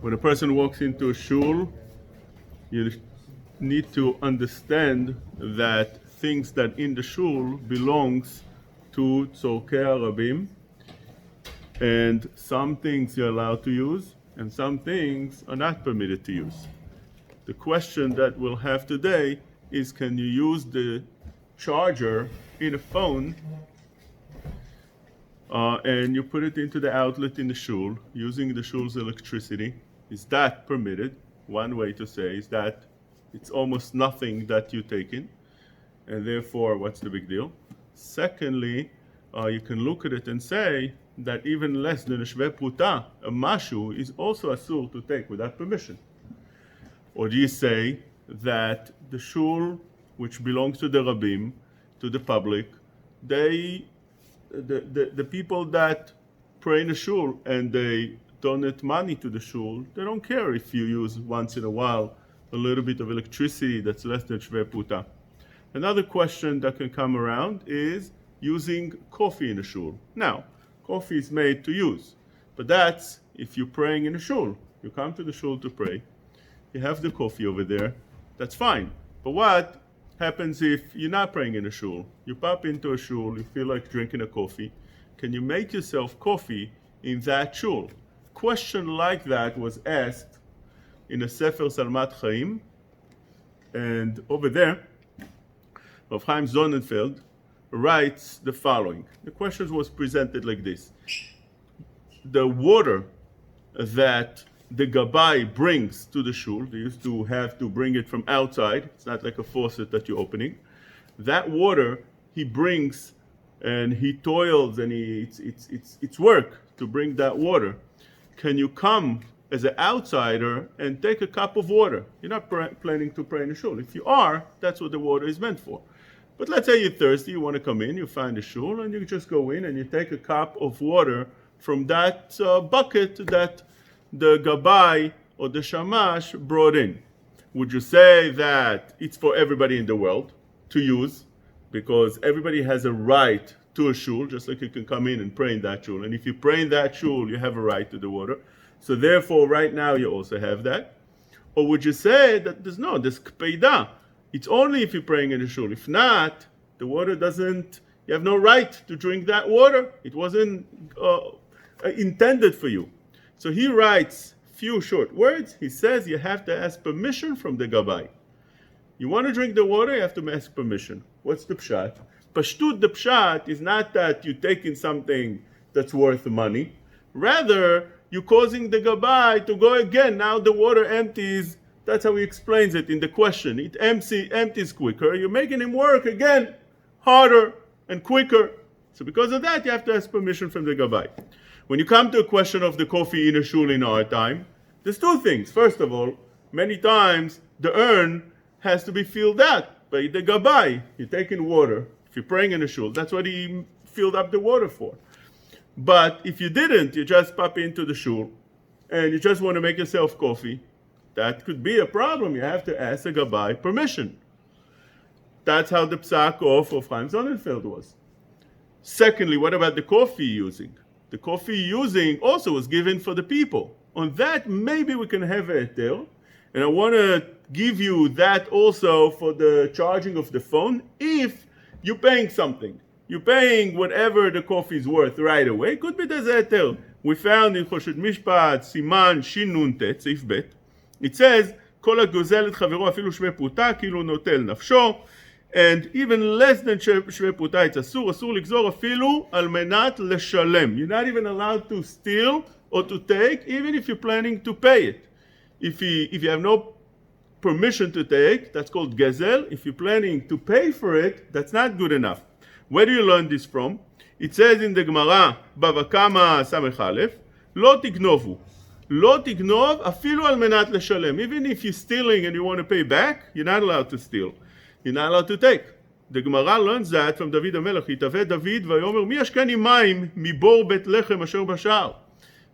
When a person walks into a shul, you need to understand that things that in the shul belongs to tzorkei harabim, and some things you're allowed to use, and some things are not permitted to use. The question that we'll have today is, can you use the charger in a phone and you put it into the outlet in the shul using the shul's electricity? Is that permitted? One way to say is that it's almost nothing that you take in, and therefore what's the big deal? Secondly, you can look at it and say that even less than a shve pruta, a mashu, is also asur to take without permission. Or do you say that the shul, which belongs to the rabbim, to the public, the people that pray in the shul and they donate money to the shul, they don't care if you use once in a while a little bit of electricity that's less than shve pruta. Another question that can come around is using coffee in a shul. Now, coffee is made to use, but that's if you're praying in a shul. You come to the shul to pray, you have the coffee over there, that's fine. But what happens if you're not praying in a shul? You pop into a shul, you feel like drinking a coffee. Can you make yourself coffee in that shul? Question like that was asked in a Sefer Salmat Chaim, and over there, Rav Chaim Sonnenfeld writes the following. The question was presented like this. The water that the Gabbai brings to the shul, they used to have to bring it from outside, it's not like a faucet that you're opening. That water he brings and he toils and it's work to bring that water. Can you come as an outsider and take a cup of water? You're not planning to pray in the shul. If you are, that's what the water is meant for. But let's say you're thirsty, you want to come in, you find a shul, and you just go in and you take a cup of water from that bucket that the Gabbai or the Shamash brought in. Would you say that it's for everybody in the world to use, because everybody has a right to a shul, just like you can come in and pray in that shul, and if you pray in that shul, you have a right to the water, so therefore right now you also have that? Or would you say that there's kpeidah, it's only if you're praying in a shul? If not, the water doesn't, you have no right to drink that water. It wasn't intended for you. So he writes few short words. He says you have to ask permission from the Gabbai. You want to drink the water, you have to ask permission. What's the pshat? Pashtut, the pshat is not that you're taking something that's worth money. Rather, you're causing the Gabbai to go again. Now the water empties. That's how he explains it in the question. It empties quicker. You're making him work again harder and quicker. So because of that, you have to ask permission from the Gabbai. When you come to a question of the coffee in a shul in our time, there's two things. First of all, many times the urn has to be filled out by the Gabbai. You're taking water. If you're praying in a shul, that's what he filled up the water for. But if you didn't, you just pop into the shul and you just want to make yourself coffee, that could be a problem. You have to ask the Gabbai permission. That's how the psak of Chaim Sonnenfeld was. Secondly, what about the coffee using? The coffee using also was given for the people. On that, maybe we can have a heter. And I want to give you that also for the charging of the phone. If you're paying something, you're paying whatever the coffee is worth right away, could be there's a heter. We found in Choshet Mishpat, Siman Shin Nun Tet, Seif Bet. It says, כל הגוזל את חברו אפילו שווה פרוטה, כאילו נוטל נפשו. And even less than שווה פרוטה, it's אסור לגזור אפילו על מנת לשלם. You're not even allowed to steal or to take, even if you're planning to pay it. If you have no permission to take, that's called gezel. If you're planning to pay for it, that's not good enough. Where do you learn this from? It says in the Gemara, בבא קמא סמך א', לא תגנובו. לא תגנוב אפילו על מנת לשלם. Even if you're stealing and you want to pay back, you're not allowed to steal. You're not allowed to take. The Gemara learns that from David HaMelech. התאווה דוד ויאמר מי ישקני מים מבור בית לחם אשר בשער.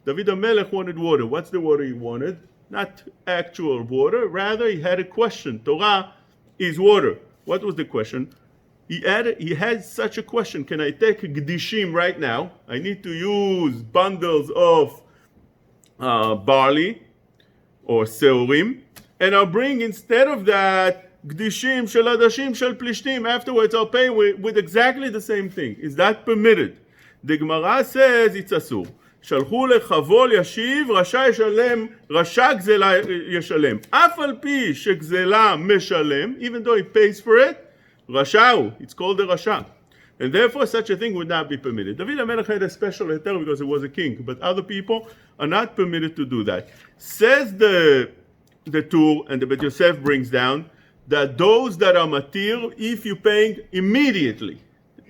David HaMelech wanted water. What's the water he wanted? Not actual water. Rather, he had a question. Torah is water. What was the question? He had such a question. Can I take gdishim right now? I need to use bundles of barley. or seurim, and I'll bring instead of that gdishim shel hadashim shel plishtim. Afterwards, I'll pay with exactly the same thing. Is that permitted? The Gemara says it's asur. שלחו לחבול ישיב, רשע ישלם, רשע גזלה ישלם. אף על פי שגזלה משלם, even though he pays for it, רשע הוא, it's called a רשע. And therefore such a thing would not be permitted. David HaMelech had a special heter because he was a king, but other people are not permitted to do that. Says the Tur, and the Bet Yosef brings down, that those that are matir, if you're paying immediately,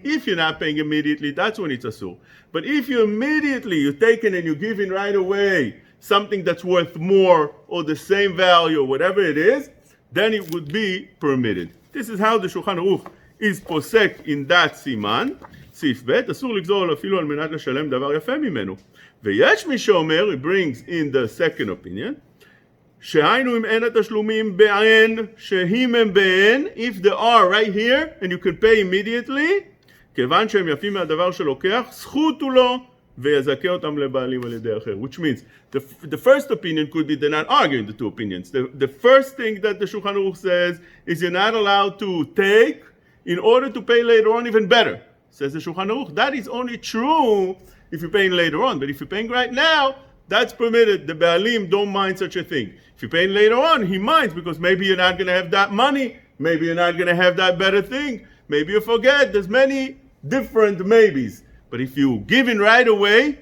if you're not paying immediately, that's when it's asur. But if you immediately, you're taking and you're giving right away something that's worth more or the same value or whatever it is, then it would be permitted. This is how the Shulchan Aruch is posek in that siman. סעיף ב', אסור לגזול אפילו על מנת לשלם דבר יפה ממנו. ויש מי שאומר, he brings in the second opinion, שהיינו אם אין התשלומים בעין, שהים הם בעין, if they are right here and you can pay immediately, כיוון שהם יפים מהדבר שלוקח, זכות הוא לו, ויזכה אותם לבעלים על ידי אחר. Which means, the first opinion could be, they're not arguing the two opinions. The first thing that the Shulchan Aruch says is you're not allowed to take in order to pay later on even better. Says the Shulchan Aruch, that is only true if you're paying later on. But if you're paying right now, that's permitted. The Baalim don't mind such a thing. If you're paying later on, he minds because maybe you're not going to have that money. Maybe you're not going to have that better thing. Maybe you forget. There's many different maybes. But if you give in right away,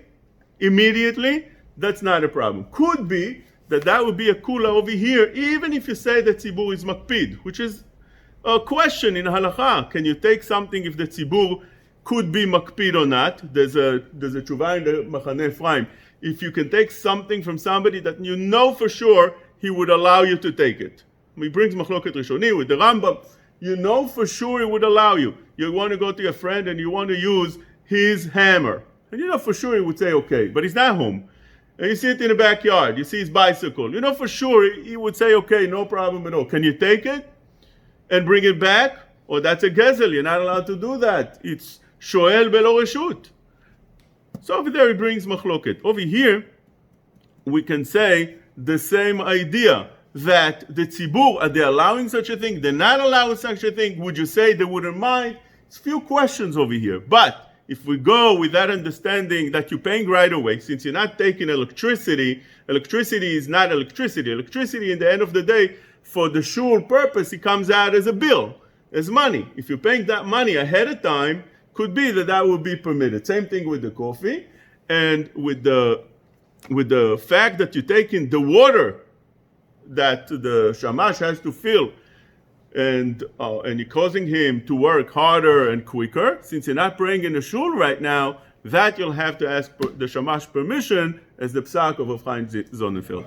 immediately, that's not a problem. Could be that would be a kula over here, even if you say that Tzibbur is makpid, which is a question in halacha. Can you take something if the Tzibbur could be makpid or not? There's a tshuva in the Machaneh Ephraim. If you can take something from somebody that you know for sure he would allow you to take it. He brings Machloket Rishoni with the Rambam. You know for sure he would allow you. You want to go to your friend and you want to use his hammer. And you know for sure he would say okay, but he's not home. And you see it in the backyard. You see his bicycle. You know for sure he would say okay, no problem at all. Can you take it and bring it back? Or that's a gezel. You're not allowed to do that. It's shoel belo reshut. So over there he brings machloket. Over here we can say the same idea. That the Tzibbur, are they allowing such a thing? They're not allowing such a thing. Would you say they wouldn't mind? It's a few questions over here. But if we go with that understanding that you're paying right away, since you're not taking electricity is not electricity. Electricity, in the end of the day, for the shul purpose, it comes out as a bill, as money. If you're paying that money ahead of time, could be that would be permitted. Same thing with the coffee, and with the fact that you're taking the water that the shamash has to fill, and you're causing him to work harder and quicker. Since you're not praying in a shul right now, that you'll have to ask the shamash permission, as the psak of Chaim Sonnenfeld.